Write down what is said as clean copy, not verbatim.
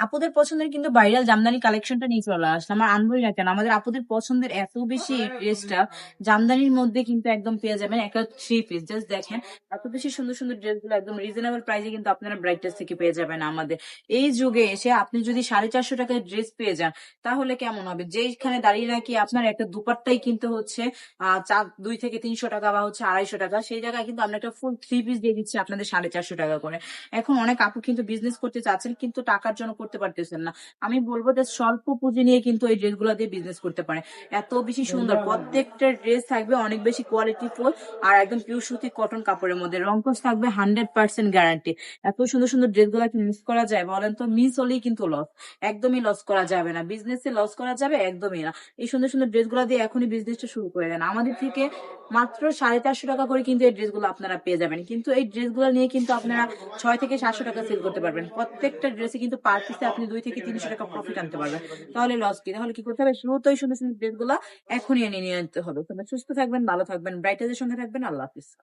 আপুদের পছন্দের কিন্তু ভাইরাল জামদানি কালেকশনটা নিয়ে চলে আসলাম। আমার আনবই না কেন, আমাদের আপুদের পছন্দের এত বেশি এই ড্রেসটা জামদানির মধ্যে কিন্তু একদম পেয়ে যাবেন একটা থ্রি পিস। জাস্ট দেখেন এত বেশি সুন্দর সুন্দর ড্রেসগুলো একদম রিজনেবল প্রাইসে কিন্তু আপনারা ব্রাইটাস থেকে পেয়ে যাবেন। আমাদের এই যুগে এসে আপনি যদি 450 টাকায় ড্রেস পেয়ে যান তাহলে কেমন হবে? যেখানে দাঁড়িয়ে নাকি আপনার একটা দুপাট্টাই কিনতে হচ্ছে 2 থেকে 300 টাকা বা হচ্ছে 250 টাকা, সেই জায়গায় কিন্তু আমরা একটা ফুল থ্রি পিস দিয়ে দিচ্ছি আপনাদের 450 টাকা করে। এখন অনেক আপু কিন্তু বিজনেস করতে চাচ্ছেন কিন্তু টাকার জন্য করতে পারতেছেন না। আমি বলবো যে স্বল্প পুঁজি নিয়ে কিন্তু এই ড্রেসগুলো দিয়ে বিজনেস করতে পারেন। এত বেশি সুন্দর প্রত্যেকটা ড্রেস থাকবে, অনেক বেশি কোয়ালিটিফুল আর একদম পিওর সুতি কটন কাপড়ের মধ্যে। রংকশ থাকবে 100% গ্যারান্টি। এত সুন্দর সুন্দর ড্রেসগুলো কি মিস করা যায় বলেন তো? মিস হলেই কিন্তু লস, একদমই লস করা যাবে না। বিজনেসে লস করা যাবে একদমই না। এই সুন্দর সুন্দর ড্রেসগুলো দিয়ে এখনই বিজনেসটা শুরু করে দেন আমাদের থেকে। মাত্র 450 টাকা করে কিন্তু এই ড্রেসগুলো আপনারা পেয়ে যাবেন, কিন্তু এই ড্রেসগুলো নিয়ে কিন্তু আপনারা 6 থেকে 700 টাকা সেল করতে পারবেন। প্রত্যেকটা ড্রেসে কিন্তু পার পিসে আপনি 2 থেকে 300 টাকা প্রফিট আনতে পারবেন। তাহলে লস কি? তাহলে কি করতে হবে? শুরুতেই সুন্দর সুন্দর ড্রেসগুলো এখনই এনে নিয়ে আনতে হবে। তোমরা সুস্থ থাকবেন, ভালো থাকবেন, ব্রাইটাজের সঙ্গে থাকবেন। আল্লাহ হাফিজ।